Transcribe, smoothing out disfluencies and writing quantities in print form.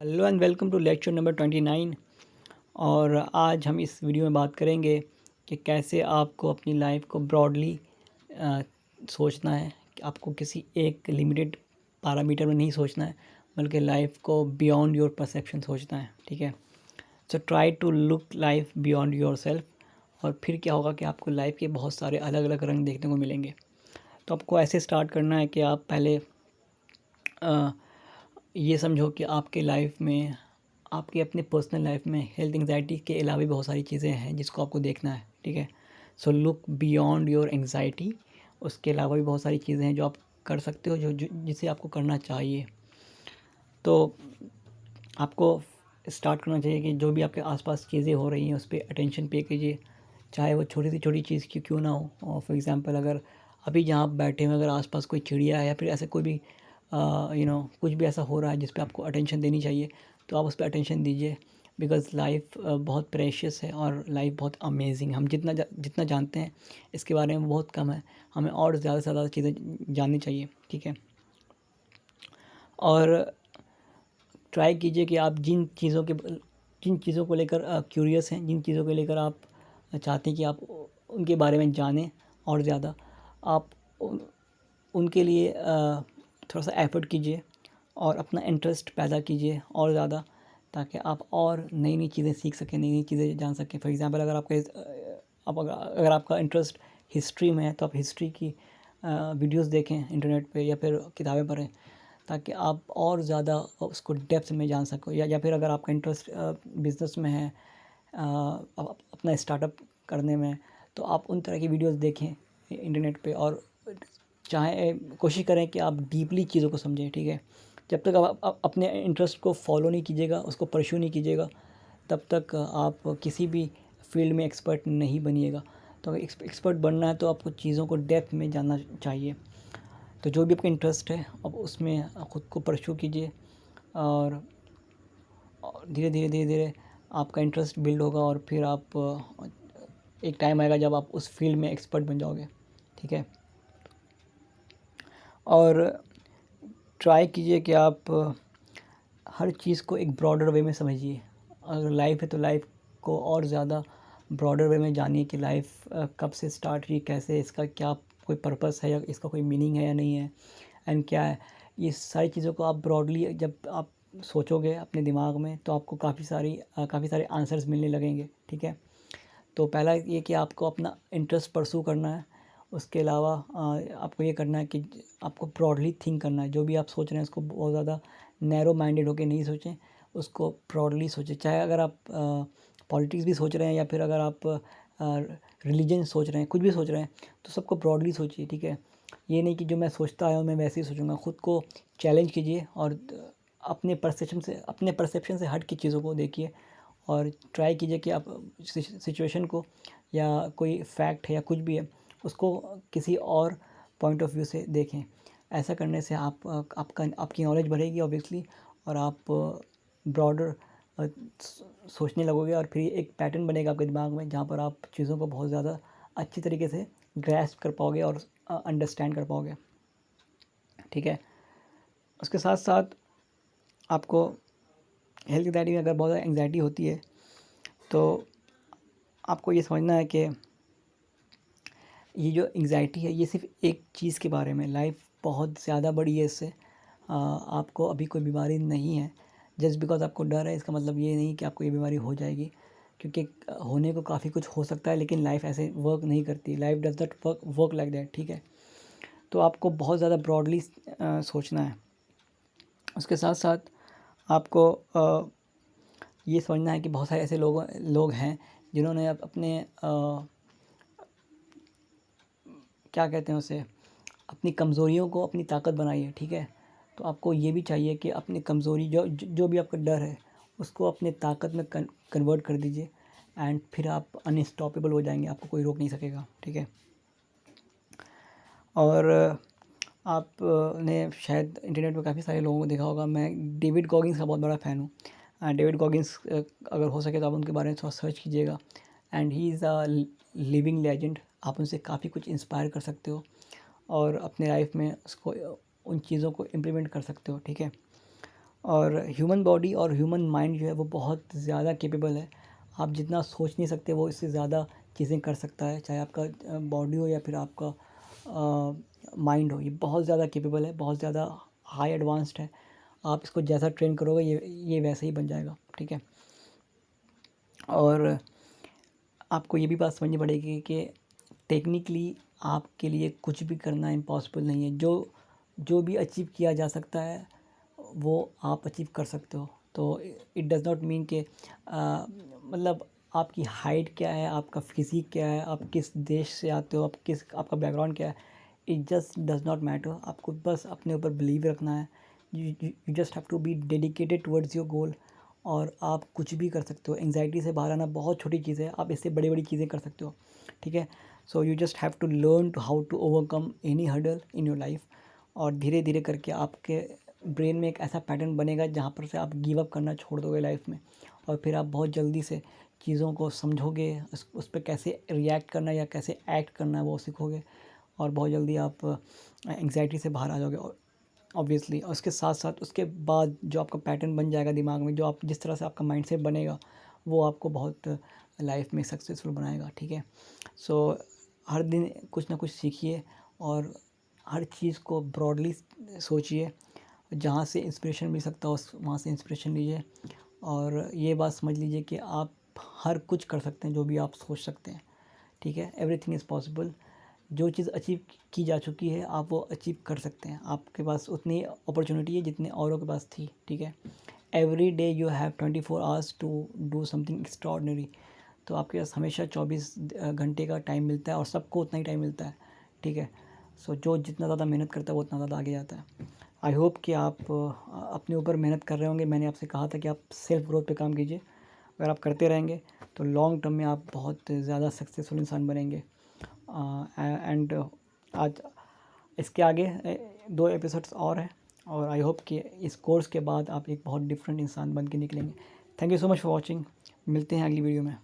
Hello and welcome to lecture number 29। और आज हम इस वीडियो में बात करेंगे कि कैसे आपको अपनी लाइफ को ब्रॉडली सोचना है कि आपको किसी एक लिमिटेड पैरामीटर में नहीं सोचना है, बल्कि लाइफ को बियॉन्ड योर परसेप्शन सोचना है। ठीक है, so try to look life beyond yourself. और फिर क्या होगा कि आपको लाइफ के बहुत सारे अलग अलग रंग देखने को मिलेंगे। तो आपको ऐसे स्टार्ट करना है कि आप पहले ये समझो कि आपके लाइफ में, आपके अपने पर्सनल लाइफ में हेल्थ एंग्जाइटी के अलावा भी बहुत सारी चीज़ें हैं जिसको आपको देखना है। ठीक है, so look beyond your anxiety. उसके अलावा भी बहुत सारी चीज़ें हैं जो आप कर सकते हो, जो जिसे आपको करना चाहिए। तो आपको स्टार्ट करना चाहिए कि जो भी आपके आसपास चीज़ें हो रही हैं उस पर अटेंशन पे कीजिए, चाहे वो छोटी से छोटी चीज़ क्यों ना हो। और फॉर एग्ज़ाम्पल, अगर अभी जहाँ आप बैठे हुए अगर आसपास कोई चिड़िया है या फिर ऐसे कोई भी कुछ भी ऐसा हो रहा है जिस पे आपको अटेंशन देनी चाहिए, तो आप उस पर अटेंशन दीजिए। बिकॉज़ लाइफ बहुत प्रेशियस है और लाइफ बहुत अमेजिंग। हम जितना जानते हैं इसके बारे में बहुत कम है। हमें और ज़्यादा से ज़्यादा चीज़ें जाननी चाहिए। ठीक है, और ट्राई कीजिए कि आप जिन चीज़ों को लेकर क्यूरियस हैं, जिन चीज़ों को लेकर आप चाहते हैं कि आप उनके बारे में जानें और ज़्यादा, आप उनके लिए थोड़ा सा एफ़र्ट कीजिए और अपना इंटरेस्ट पैदा कीजिए और ज़्यादा, ताकि आप और नई नई चीज़ें सीख सकें, नई नई चीज़ें जान सकें। फॉर एग्ज़ाम्पल, अगर अगर आपका इंटरेस्ट हिस्ट्री में है तो आप हिस्ट्री की वीडियोस देखें इंटरनेट पे, या फिर किताबें पढ़ें, ताकि आप और ज़्यादा उसको डेप्थ में जान सको। या फिर अगर आपका इंटरेस्ट बिज़नेस में है, अपना स्टार्टअप करने में, तो आप उन तरह की वीडियोस देखें इंटरनेट पे। और चाहे कोशिश करें कि आप डीपली चीज़ों को समझें। ठीक है, जब तक आप अपने इंटरेस्ट को फॉलो नहीं कीजिएगा, उसको परस्यू नहीं कीजिएगा, तब तक आप किसी भी फील्ड में एक्सपर्ट नहीं बनिएगा। तो अगर एक्सपर्ट बनना है तो आपको चीज़ों को डेप्थ में जानना चाहिए। तो जो भी आपका इंटरेस्ट है अब उसमें ख़ुद को परस्यू कीजिए, और धीरे धीरे धीरे धीरे आपका इंटरेस्ट बिल्ड होगा, और फिर आप एक टाइम आएगा जब आप उस फील्ड में एक्सपर्ट बन जाओगे। ठीक है, और ट्राई कीजिए कि आप हर चीज़ को एक ब्रॉडर वे में समझिए। अगर लाइफ है तो लाइफ को और ज़्यादा ब्रॉडर वे में जानिए कि लाइफ कब से स्टार्ट हुई, कैसे, इसका क्या कोई पर्पस है या इसका कोई मीनिंग है या नहीं है, एंड क्या है। ये सारी चीज़ों को आप ब्रॉडली जब आप सोचोगे अपने दिमाग में, तो आपको काफ़ी सारे आंसर्स मिलने लगेंगे। ठीक है, तो पहला ये कि आपको अपना इंटरेस्ट परस्यू करना है। उसके अलावा आपको ये करना है कि आपको ब्रॉडली थिंक करना है। जो भी आप सोच रहे हैं उसको बहुत ज़्यादा नैरो माइंडेड होकर नहीं सोचें, उसको ब्रॉडली सोचें। चाहे अगर आप पॉलिटिक्स भी सोच रहे हैं या फिर अगर आप रिलीजन सोच रहे हैं, कुछ भी सोच रहे हैं, तो सबको ब्रॉडली सोचिए। ठीक है, ये नहीं कि जो मैं सोचता आया हूँ मैं वैसे ही सोचूंगा। खुद को चैलेंज कीजिए और अपने परसेप्शन से हट के चीज़ों को देखिए, और ट्राई कीजिए कि आप सिचुएशन को, या कोई फैक्ट है या कुछ भी है, उसको किसी और पॉइंट ऑफ व्यू से देखें। ऐसा करने से आपकी नॉलेज बढ़ेगी ऑब्वियसली, और आप ब्रॉडर सोचने लगोगे, और फिर एक पैटर्न बनेगा आपके दिमाग में जहाँ पर आप चीज़ों को बहुत ज़्यादा अच्छी तरीके से ग्रैस्प कर पाओगे और अंडरस्टैंड कर पाओगे। ठीक है, उसके साथ साथ आपको हेल्थ एंग्जाइटी में अगर बहुत ज़्यादा एंग्जाइटी होती है, तो आपको ये समझना है कि ये जो एंग्जाइटी है ये सिर्फ एक चीज़ के बारे में, लाइफ बहुत ज़्यादा बड़ी है इससे। आपको अभी कोई बीमारी नहीं है। जस्ट बिकॉज आपको डर है इसका मतलब ये नहीं कि आपको ये बीमारी हो जाएगी, क्योंकि होने को काफ़ी कुछ हो सकता है, लेकिन लाइफ ऐसे वर्क नहीं करती। Life does not work like that. ठीक है, तो आपको बहुत ज़्यादा ब्रॉडली सोचना है। उसके साथ साथ आपको ये समझना है कि बहुत सारे ऐसे लोग हैं जिन्होंने अपने क्या कहते हैं उसे, अपनी कमज़ोरियों को अपनी ताकत बनाई है। ठीक है, तो आपको ये भी चाहिए कि अपनी कमज़ोरी जो भी आपका डर है उसको अपने ताकत में कन्वर्ट कर दीजिए, एंड फिर आप अनस्टॉपेबल हो जाएंगे, आपको कोई रोक नहीं सकेगा। ठीक है, और आपने शायद इंटरनेट पर काफ़ी सारे लोगों को देखा होगा। मैं डेविड गॉगिंस का बहुत बड़ा फ़ैन हूँ। डेविड गॉगिंस, अगर हो सके तो आप उनके बारे में थोड़ा सर्च कीजिएगा, and he is a living legend. आप उनसे काफ़ी कुछ इंस्पायर कर सकते हो और अपने लाइफ में उसको, उन चीज़ों को इम्प्लीमेंट कर सकते हो। ठीक है, और ह्यूमन बॉडी और ह्यूमन माइंड जो है वो बहुत ज़्यादा कैपेबल है। आप जितना सोच नहीं सकते वो इससे ज़्यादा चीज़ें कर सकता है, चाहे आपका बॉडी हो या फिर आपका माइंड हो। ये बहुत ज़्यादा कैपेबल है, बहुत ज़्यादा हाई एडवांस्ड है। आप इसको जैसा ट्रेन करोगे ये वैसे ही बन जाएगा, ठीक है। और आपको ये भी बात समझनी पड़ेगी कि टेक्निकली आपके लिए कुछ भी करना इम्पॉसिबल नहीं है। जो भी अचीव किया जा सकता है वो आप अचीव कर सकते हो। तो इट डज़ नॉट मीन कि मतलब आपकी हाइट क्या है, आपका फिज़िक क्या है, आप किस देश से आते हो, आपका बैकग्राउंड क्या है, it just does not matter. आपको बस अपने ऊपर बिलीव रखना है। You just have to be dedicated towards your goal और आप कुछ भी कर सकते हो। एंग्जाइटी से बाहर आना बहुत छोटी चीज़ है, आप इससे बड़ी-बड़ी चीज़ें कर सकते हो, ठीक है। So you just have to learn to how to overcome any hurdle in your life. और धीरे-धीरे करके आपके ब्रेन में एक ऐसा पैटर्न बनेगा जहाँ पर से आप गिव अप करना छोड़ दोगे लाइफ में, और फिर आप बहुत जल्दी से चीज़ों को समझोगे, उस पे कैसे रिएक्ट करना है या कैसे एक्ट करना है वो सीखोगे, और बहुत जल्दी आप एंग्जाइटी से बाहर आ जाओगे ऑब्वियसली। और उसके साथ साथ उसके बाद जो आपका पैटर्न बन जाएगा दिमाग में, जो आप जिस तरह से आपका माइंडसेट बनेगा वो आपको बहुत लाइफ में सक्सेसफुल बनाएगा, ठीक है। सो हर दिन कुछ ना कुछ सीखिए और हर चीज़ को ब्रॉडली सोचिए। जहाँ से इंस्पिरेशन मिल सकता हो वहाँ से इंस्पिरेशन लीजिए, और ये बात समझ लीजिए कि आप हर कुछ कर सकते हैं जो भी आप सोच सकते हैं, ठीक है। Everything is possible. जो चीज़ अचीव की जा चुकी है आप वो अचीव कर सकते हैं। आपके पास उतनी अपॉर्चुनिटी है जितनी औरों के पास थी, ठीक है। Every day you have 24 hours to do something extraordinary. तो आपके पास हमेशा 24 घंटे का टाइम मिलता है और सबको उतना ही टाइम मिलता है, ठीक है। सो जो जितना ज़्यादा मेहनत करता है वो उतना ज़्यादा आगे जाता है। आई होप कि आप अपने ऊपर मेहनत कर रहे होंगे। मैंने आपसे कहा था कि आप सेल्फ ग्रोथ पे काम कीजिए। अगर आप करते रहेंगे तो लॉन्ग टर्म में आप बहुत ज़्यादा सक्सेसफुल इंसान बनेंगे। एंड आज इसके आगे 2 एपिसोड्स और हैं, और आई होप कि इस कोर्स के बाद आप एक बहुत डिफरेंट इंसान बन के निकलेंगे। Thank you so much for watching. मिलते हैं अगली वीडियो में।